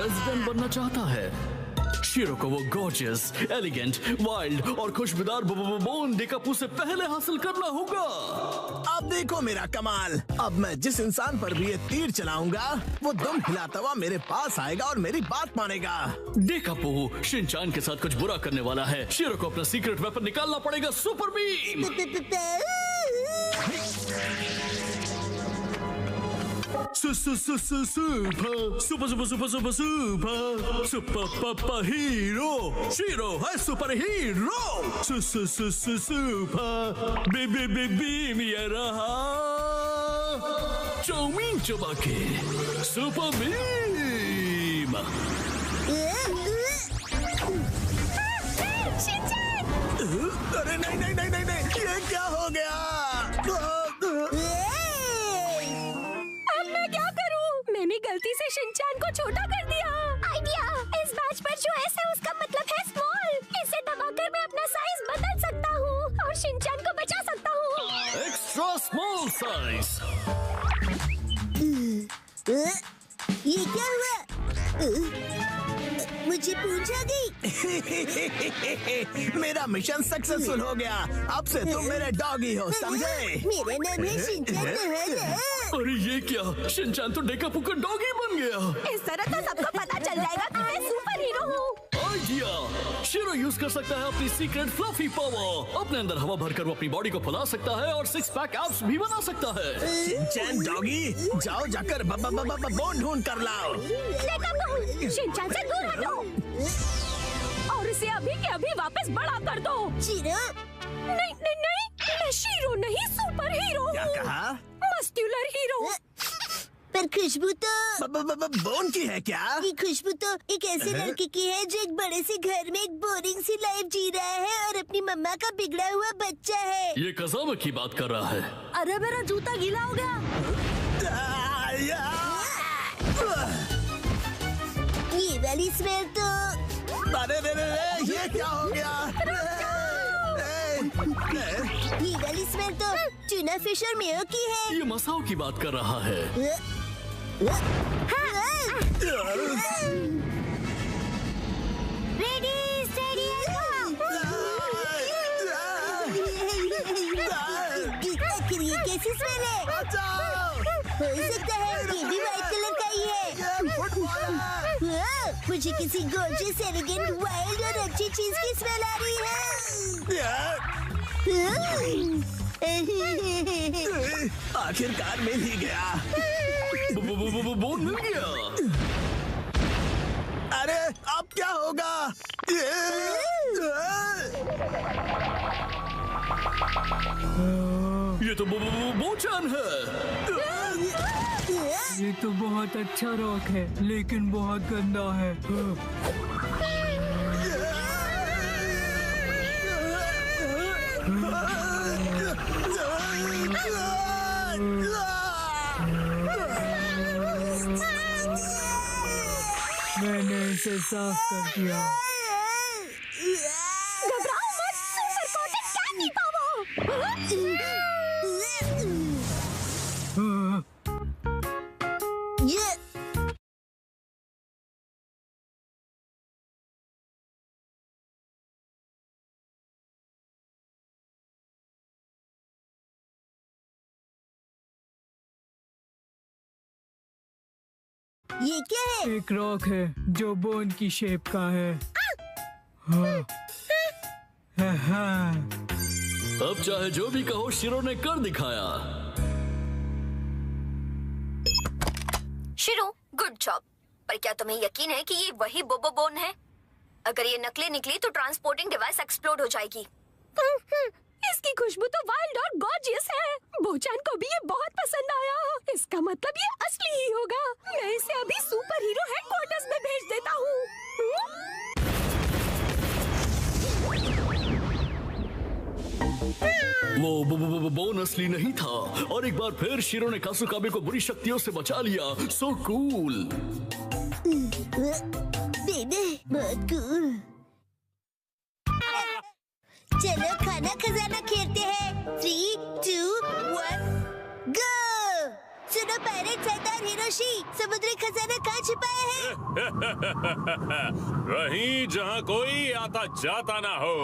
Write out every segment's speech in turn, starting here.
President बनना चाहता है। शीरो को वो गॉर्जियस, एलिगेंट, वाइल्ड और खुशबूदार बोन डेकापू से पहले हासिल करना होगा। अब देखो मेरा कमाल। अब मैं जिस इंसान पर भी ये तीर चलाऊंगा वो दुम हिलाता हुआ मेरे पास आएगा और मेरी बात मानेगा। डेकापू शिनचान के साथ कुछ बुरा करने वाला है। शीरो को अपना सीक्रेट वेपन निकालना पड़ेगा, super beam. Super hero shero है, सुपर हीरो। सुपर बीम ये रहा चाउमीन चबा के सुपर बीम। अरे नहीं नहीं नहीं नहीं नहीं, ये क्या हो गया? मैंने गलती से शिनचान को छोटा कर दिया। आइडिया, इस बैच पर जो एस है उसका मतलब है स्मॉल। इसे दबाकर मैं अपना साइज बदल सकता हूँ और शिनचान को बचा सकता हूँ। Extra small size. ये क्या हुआ? मुझे पूछा गई। मेरा मिशन सक्सेसफुल हो गया। अब से तुम मेरे डॉगी हो, समझे? मेरा नाम है शिनचान। अरे ये क्या, शिनचान तो डेकापू का डॉगी बन गया। इस तरह तो सबको पता चल जाएगा कि मैं सुपर हीरो हूँ। आइडिया, शीरो यूज कर सकता है अपनी सीक्रेट फ्लफी पावर। अपने अंदर हवा भरकर वो अपनी बॉडी को फुला सकता है और 6 पैक एब्स भी बना सकता है। शिनचान डॉगी, जाओ जाकर बोन ढूंढ कर लाओ। शिनचान से दूर हटो और इसे अभी के अभी वापस बड़ा कर दो। शीरो? नहीं नहीं नहीं, मैं शीरो नहीं, सुपर हीरो। क्या कहा? Muscular hero. पर खुशबू तो बोन की है क्या? ये खुशबू तो एक ऐसे लड़के की है जो एक बड़े से घर में एक बोरिंग सी लाइफ जी रहा है और अपनी मम्मा का बिगड़ा हुआ बच्चा है। ये कज़ामा की बात कर रहा है। अरे मेरा जूता गीला हो गया। ये वाली स्मेल तो अरे ये क्या हो गया? ये वाली स्मेल तो टूना फिश और मेयो की है। ये मसाओ की बात कर रहा है। रेडी स्टेडी आखिर ये कैसी स्मेल है? हो सकता है ये भी व्हाइट कलर का ही है। मुझे किसी गॉर्जियस, एलिगेंट, वाइल्ड और अच्छी चीज की स्मेल आ रही है। आखिरकार मिल ही गया। बोन मिल गया। अरे अब क्या होगा? ये तो बोचान है। ये तो बहुत अच्छा रॉक है लेकिन बहुत गंदा है। मैंने इसे साफ कर दिया। घबराओ मत, सुपर कोटेड कैंडी पावर। ये क्या है? एक रॉक है जो बोन की शेप का है। हाँ। हाँ। अब चाहे जो भी कहो, शीरो ने कर दिखाया। Shero, good job. पर क्या तुम्हें यकीन है कि ये वही बोबो बोन है? अगर ये नकली निकली तो ट्रांसपोर्टिंग डिवाइस एक्सप्लोड हो जाएगी। इसकी खुशबू तो वाइल्ड और गॉर्जियस है। बोचान को भी ये बहुत पसंद आया। इसका मतलब ये असली ही होगा। मैं इसे अभी सुपर हीरो हेडक्वार्टर्स में भेज देता हूँ। वो बोन असली नहीं था और एक बार फिर शीरो ने कासुकाबे को बुरी शक्तियों से बचा लिया। So cool. बेबे बहुत कूल। चलो खाना खजाना खेलते हैं। 3, 2, 1 गो। ढूंढो पायरेट सरदार हिरोशी, समुद्री खजाना कहाँ छिपाया है? वहीं जहाँ कोई आता जाता ना हो।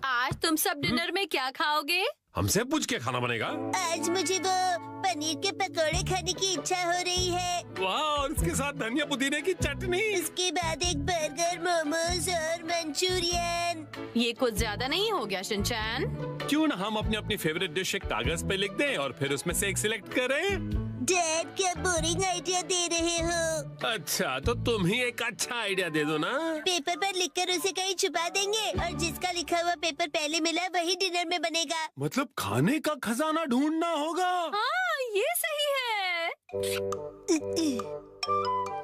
आज तुम सब डिनर में क्या खाओगे? हमसे पूछ के खाना बनेगा। आज मुझे वो पनीर के पकोड़े खाने की इच्छा हो रही है। वाह, और उसके साथ धनिया पुदीने की चटनी। उसके बाद एक बर्गर, मोमोज और मंचूरियन। ये कुछ ज्यादा नहीं हो गया शिनचैन? क्यों ना हम अपनी अपनी फेवरेट डिश एक कागज पे लिख दें और फिर उसमें से एक सिलेक्ट करें। डैड, क्या बोरिंग आइडिया दे रहे हो? अच्छा, तो तुम ही एक अच्छा आइडिया दे दो ना। पेपर पर लिखकर उसे कहीं छुपा देंगे और जिसका लिखा हुआ पेपर पहले मिला वही डिनर में बनेगा। मतलब खाने का खजाना ढूंढना होगा। हाँ, ये सही है।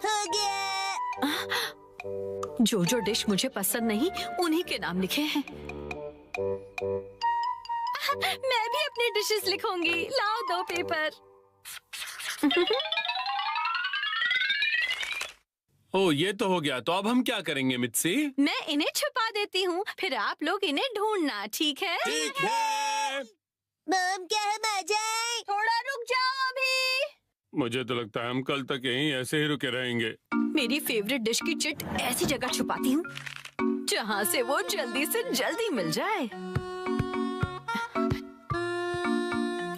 हो गया। जो जो डिश मुझे पसंद नहीं उन्हीं के नाम लिखे हैं। मैं भी अपनी डिशेस लिखूंगी। लाओ 2 पेपर। ओ, ये तो हो गया। तो अब हम क्या करेंगे मित्सी? मैं इन्हें छुपा देती हूँ, फिर आप लोग इन्हें ढूंढना, ठीक है? ठीक है। मॉम, क्या हम आ जाएं? थोड़ा रुक जाओ अभी। मुझे तो लगता है हम कल तक यहीं ऐसे ही रुके रहेंगे। मेरी फेवरेट डिश की चिट ऐसी जगह छुपाती हूँ जहाँ से वो जल्दी से जल्दी मिल जाए।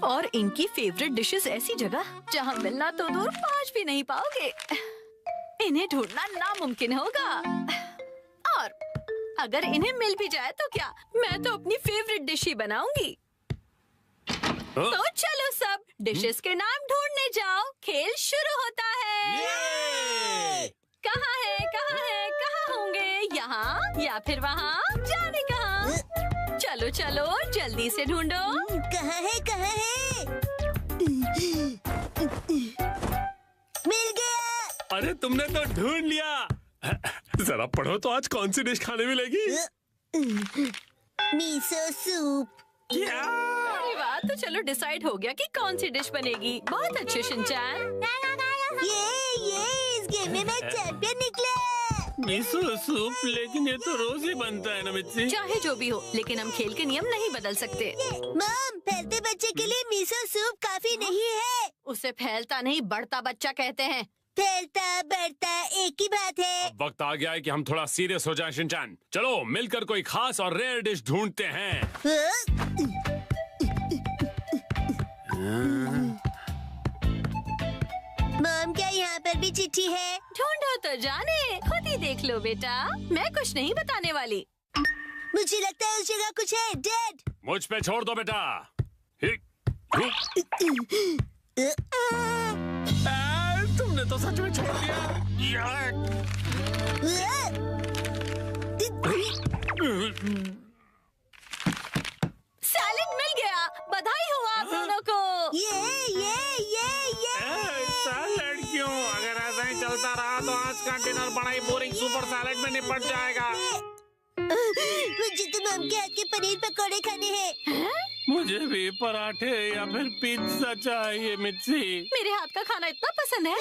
और इनकी फेवरेट डिशेस ऐसी जगह जहाँ मिलना तो दूर पहुँच भी नहीं पाओगे। इन्हें ढूंढना नामुमकिन होगा। और अगर इन्हें मिल भी जाए तो क्या, मैं तो अपनी फेवरेट डिश ही बनाऊंगी। तो चलो सब डिशेस के नाम ढूंढने जाओ। खेल शुरू होता है। कहाँ है, कहाँ है, कहाँ होंगे? यहाँ या फिर वहाँ? जाने कहाँ? चलो चलो जल्दी से ढूंढो। कहाँ है, कहाँ है? मिल गया। अरे तुमने तो ढूंढ लिया। जरा पढ़ो तो आज कौन सी डिश खाने मिलेगी? Miso soup. क्या? अरे वाह, तो चलो डिसाइड हो गया कि कौन सी डिश बनेगी। बहुत अच्छे शिनचैन। ये इस गेम में मैं चैंपियन निकला। मिसो सूप, लेकिन ये तो रोज ही बनता है ना मित्सी। चाहे जो भी हो, लेकिन हम खेल के नियम नहीं बदल सकते। मॉम, फैलते बच्चे के लिए मिसो सूप काफी नहीं है। उसे फैलता नहीं बढ़ता बच्चा कहते हैं। फैलता बढ़ता एक ही बात है। अब वक्त आ गया है कि हम थोड़ा सीरियस हो जाएं शिनचैन। चलो मिलकर कोई खास और रेयर डिश ढूंढते हैं। मॉम, क्या यहाँ पर भी चिट्ठी है? ढूंढो तो जाने, खुद ही देख लो बेटा। मैं कुछ नहीं बताने वाली। मुझे लगता है उस जगह कुछ है। डैड, मुझ पे छोड़ दो बेटा। तुमने तो सच में छोड़ दिया। सैलेड मिल गया। बधाई हो आप दोनों को। ये सैलेड क्यों? अगर ऐसा ही चलता रहा तो आज का डिनर बड़ा ही बोरिंग सुपर सैलेड में निपट जाएगा। मुझे तो मॉम के हाथ के पनीर पकोड़े खाने हैं। मुझे भी पराठे या फिर पिज्जा चाहिए मित्सी। मेरे हाथ का खाना इतना पसंद है।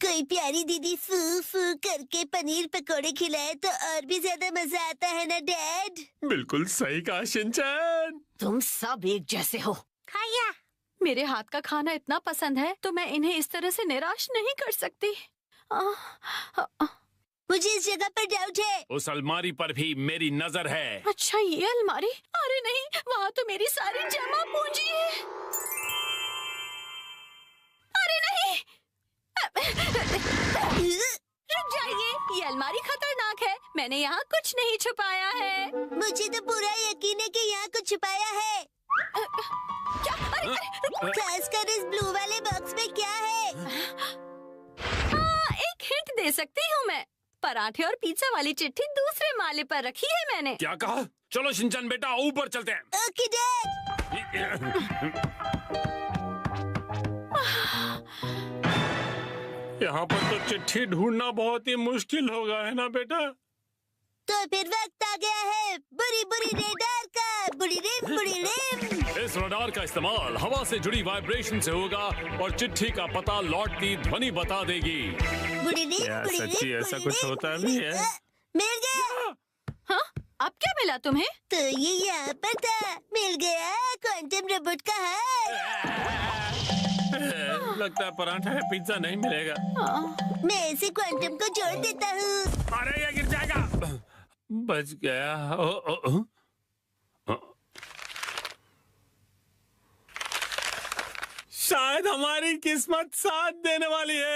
कोई प्यारी दीदी फू फू करके पनीर पकोड़े खिलाए तो और भी ज्यादा मजा आता है ना डैड? बिल्कुल सही कहा शिनचैन। तुम सब एक जैसे हो। खाया। मेरे हाथ का खाना इतना पसंद है तो मैं इन्हें इस तरह से निराश नहीं कर सकती। मुझे इस जगह पर डाउट है। उस अलमारी पर भी मेरी नजर है। अच्छा, ये अलमारी? अरे नहीं, वहाँ तो मेरी सारी जमा पूंजी है। अरे नहीं, रुक जाइए, ये अलमारी खतरनाक है। मैंने यहाँ कुछ नहीं छुपाया है। मुझे तो पूरा यकीन है कि यहाँ कुछ छुपाया है। क्या? अरे खासकर इस ब्लू वाले बॉक्स में क्या है? हाँ, एक हिंट दे सकती हूँ मैं। पराठे और पिज्जा वाली चिट्ठी दूसरे माले पर रखी है मैंने। क्या कहा? चलो शिनचैन बेटा, ऊपर चलते हैं। Okay dad. यहाँ पर तो चिट्ठी ढूंढना बहुत ही मुश्किल होगा, है ना बेटा? तो फिर वक्त आ गया है बुरी बुरी रेडार का। बुरी रिम। इस रडार का इस्तेमाल हवा से जुड़ी वाइब्रेशन से होगा और चिट्ठी का पता लौटती ध्वनि बता देगी। बुरी रिम। क्या सच्ची ऐसा कुछ होता भी है? मिल गया। हाँ, अब क्या मिला तुम्हें? तो ये यहाँ पर था, मिल गया क्वांटम रोबोट का हार। लगता है पराठा है, पिज्जा नहीं मिलेगा। मैं इसे क्वांटम को जोड़ देता हूँ। अरे ये गिर जाएगा। बच गया। शायद हमारी किस्मत साथ देने वाली है।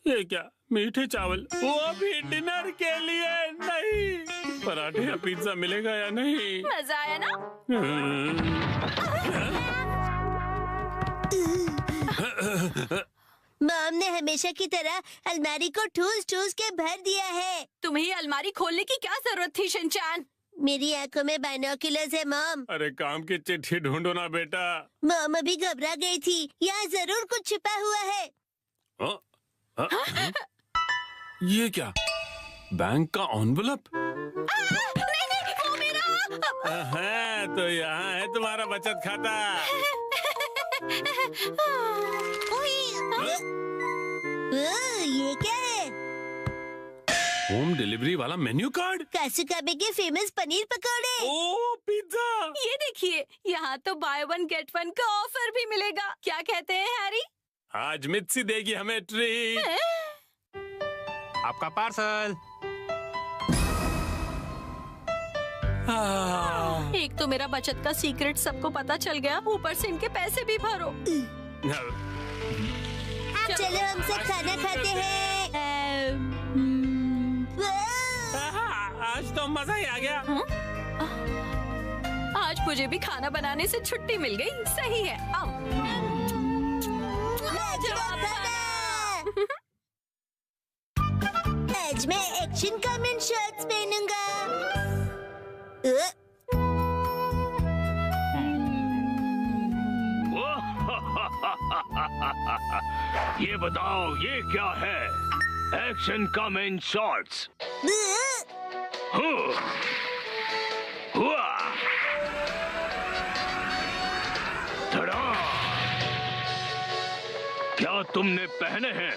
ये क्या, मीठे चावल, वो भी डिनर के लिए नहीं। पराठे या पिज्जा मिलेगा या नहीं? मजा आया ना? मॉम ने हमेशा की तरह अलमारी को ठूस के भर दिया है। तुम्हें अलमारी खोलने की क्या जरूरत थी शिनचैन? मेरी आंखों में बाइनोकुलर्स है मॉम। अरे काम की चिट्ठी ढूंढो ना बेटा। मॉम अभी घबरा गई थी, यहाँ जरूर कुछ छिपा हुआ है। ये क्या, बैंक का एनवेलप? नहीं, वो मेरा। है तो यहाँ है तुम्हारा बचत खाता। ये क्या है? होम डिलीवरी वाला मेन्यू कार्ड। कासुकाबे के फेमस पनीर पकौड़े। ओ पिज्जा। ये देखिए, यहाँ तो बाय वन गेट वन का ऑफर भी मिलेगा। क्या कहते हैं हैरी? आज मित्सी देगी हमें ट्रीट। आपका पार्सल। एक तो मेरा बचत का सीक्रेट सबको पता चल गया, ऊपर से इनके पैसे भी भरो। चलो हम सब खाना खाते हैं। आज तो मजा ही आ गया। आज मुझे भी खाना बनाने से छुट्टी मिल गई। सही है। आज मैं एक्शन कमेंट शर्ट्स पहनूंगा। ये बताओ, ये क्या है? Action comment shorts. क्या तुमने पहने हैं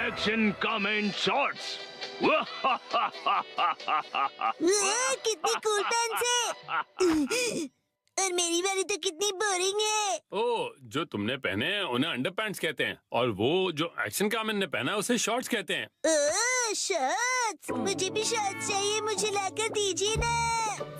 एक्शन कमेंट शॉर्ट्स? कितनी कूल पैंट्स है। और मेरी वाली तो कितनी बोरिंग है। ओ, जो तुमने पहने हैं उन्हें अंडरपैंट्स कहते हैं, और वो जो एक्शन कामन ने पहना है उसे शॉर्ट्स कहते हैं। ओह, शॉर्ट्स। मुझे भी शॉर्ट्स चाहिए, मुझे लाकर दीजिए ना।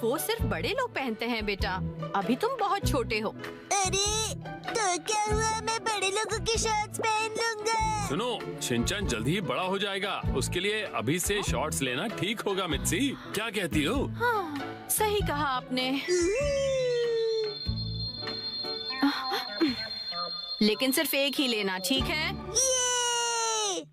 वो सिर्फ बड़े लोग पहनते हैं बेटा, अभी तुम बहुत छोटे हो। अरे तो क्या हुआ, मैं बड़े लोगों की शॉर्ट्स पहन लूंगा। सुनो, शिनचैन जल्दी ही बड़ा हो जाएगा, उसके लिए अभी से शॉर्ट्स लेना ठीक होगा। मित्सी, क्या कहती हो? हाँ, सही कहा आपने। लेकिन सिर्फ एक ही लेना, ठीक है? ये!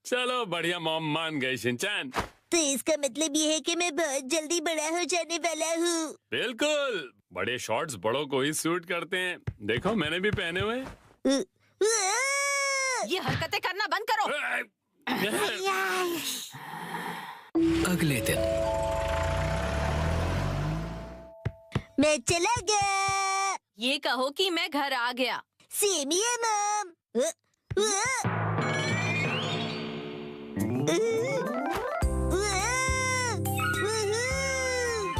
चलो बढ़िया, मॉम मान गई शिनचैन। तो इसका मतलब ये है कि मैं बहुत जल्दी बड़ा हो जाने वाला हूँ। बिल्कुल, बड़े शॉर्ट्स बड़ों को ही सूट करते हैं। देखो मैंने भी पहने हुए। ये हरकतें करना बंद करो। अगले दिन मैं चला गया। ये कहो कि मैं घर आ गया। सेम ही है मॉम।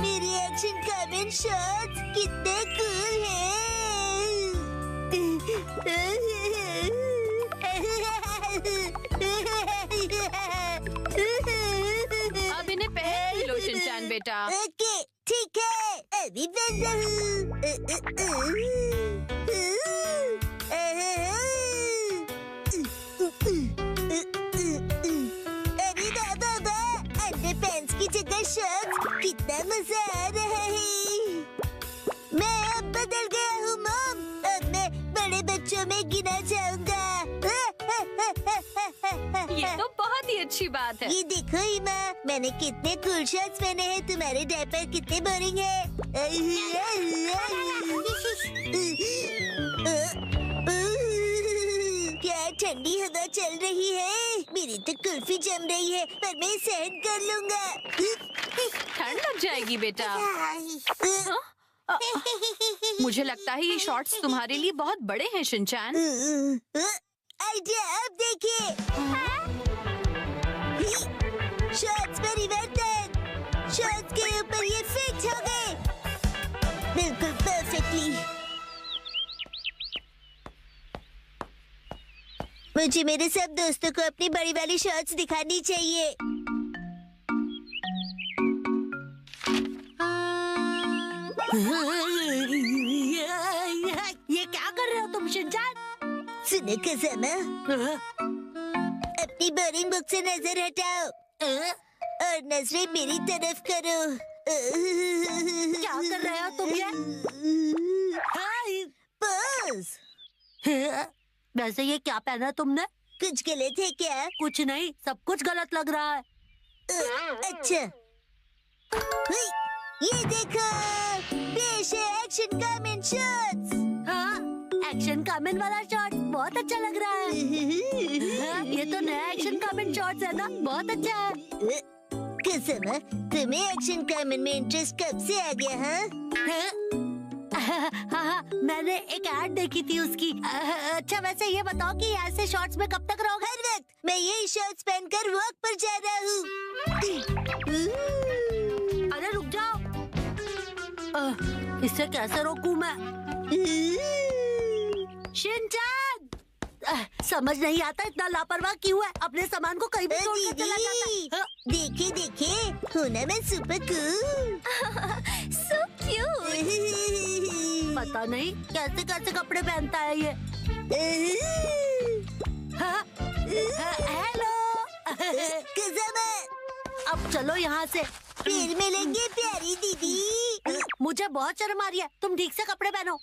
मेरी एक्शन कमेंट शॉट्स कितने कूल हैं। अब इन्हें पहन लो शिनचैन बेटा। ओके, ठीक है, अभी पहनता हूँ। अरे बाबा, अंडरपैंट्स की जगह शॉर्ट्स, कितना मजा आ रहा है। मैं अब बदल गया हूँ मॉम, अब मैं बड़े बच्चों में गिना जाऊंगा। ये तो बहुत ही अच्छी बात है। ये देखो इमा, मैंने कितने कूल शॉर्ट्स पहने हैं। तुम्हारे डायपर कितने बोरिंग है। क्या ठंडी हवा चल रही है। मेरी तो कुल्फी जम रही है, पर मैं सहन कर लूंगा। ठंड लग जाएगी बेटा। मुझे लगता है ये शॉर्ट्स तुम्हारे लिए बहुत बड़े हैं शिनचैन। आइडिया, अब देखिए। शॉर्ट्स परिवर्तन। शॉर्ट्स के ऊपर ये फिट हो गए बिल्कुल परफेक्टली। मुझे मेरे सब दोस्तों को अपनी बड़ी वाली शॉर्ट्स दिखानी चाहिए। ये क्या कर रहे हो तुम शिनचान? सुनो कसमा, अपनी बोरिंग बुक से नजर हटाओ और नजरें मेरी तरफ करो। क्या कर रहे हो तुम ये? पोज। वैसे ये क्या पहना तुमने? कुछ गलत है क्या? कुछ नहीं, सब कुछ गलत लग रहा है। अच्छा, ये देखो, पेश है एक्शन कमेंट शॉट्स। हाँ, एक्शन कमेंट वाला शॉट बहुत अच्छा लग रहा है। ये तो नया एक्शन कमेंट शॉट्स है ना, बहुत अच्छा है। कसमा, तुम्हें एक्शन कमेंट में इंटरेस्ट कब से आ गया? हाँ, मैंने एक ऐड देखी थी उसकी। अच्छा, वैसे ये बताओ कि ऐसे शॉर्ट्स में कब तक रहोगे? हर वक्त मैं यही शॉर्ट्स पहनकर वॉक पर जा रहा हूँ। अरे रुक जाओ, इससे कैसे रोकूं मैं? शिनचान, समझ नहीं आता इतना लापरवाह क्यों है? अपने सामान को कहीं भी छोड़कर चला जाता है। देखे देखे, हूँ ना मैं सुपर कूल। So cute। पता नहीं कैसे कैसे कपड़े पहनता है ये। हेलो कसमा, अब चलो यहाँ से। फिर मिलेंगे प्यारी दीदी। मुझे बहुत शर्म आ रही है, तुम ठीक से कपड़े पहनो।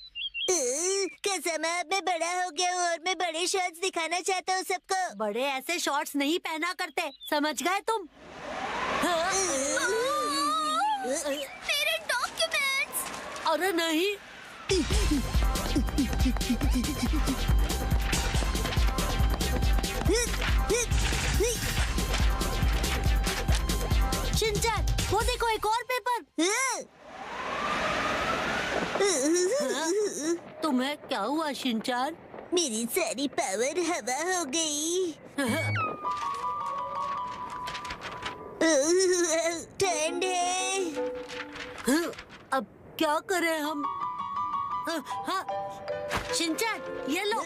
कसमा, मैं बड़ा हो गया हूँ और मैं बड़े शॉर्ट्स दिखाना चाहता हूँ सबको। बड़े ऐसे शॉर्ट्स नहीं पहना करते, समझ गए तुम? मेरे डॉक्यूमेंट्स। अरे नहीं, शिनचान, वो देखो एक और पेपर। तुम्हें क्या हुआ शिनचान? मेरी सारी पावर हवा हो गई। ठंड है। अब क्या करें हम? हाँ, शिनचान, ये लो।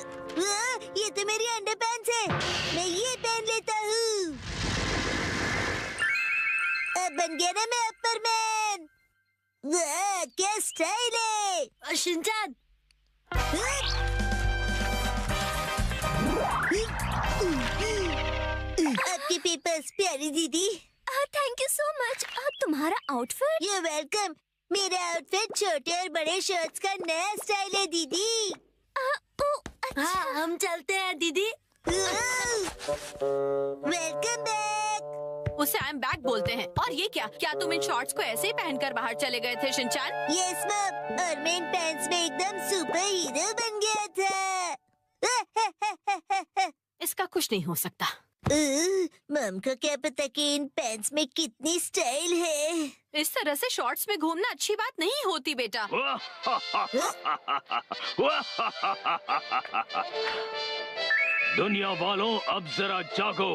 ये तो मेरी अंडरपैंट्स है, मैं ये पहन लेता हूँ। अब बन गया ना मैं अपर-मैन। वाह, क्या स्टाइल है। शिनचान, आपके पेपर्स प्यारी दीदी। Thank you so much. तुम्हारा आउटफिट? You welcome. मेरा आउटफिट छोटे और बड़े शर्ट्स का नया स्टाइल है दीदी। हाँ, हम चलते हैं दीदी। Welcome back. उसे आई एम बैक बोलते हैं। और ये क्या तुम इन शॉर्ट्स को ऐसे ही पहनकर बाहर चले गए थे शिनचान? यस मॉम, और मैं इन पैंट्स में एकदम सुपर हीरो बन गया था। इसका कुछ नहीं हो सकता। मम को क्या पता कि इन पैंट्स में कितनी स्टाइल है। इस तरह से शॉर्ट्स में घूमना अच्छी बात नहीं होती बेटा। दुनिया वालों, अब जरा जागो।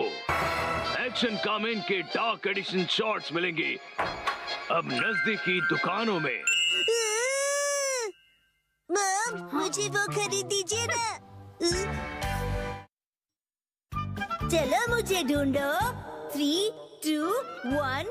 एक्शन कमेंट के डार्क एडिशन शॉर्ट्स मिलेंगे अब नजदीकी दुकानों में। मम, मुझे वो खरीद दीजिए ना। चलो मुझे ढूंढो। 3, 2, 1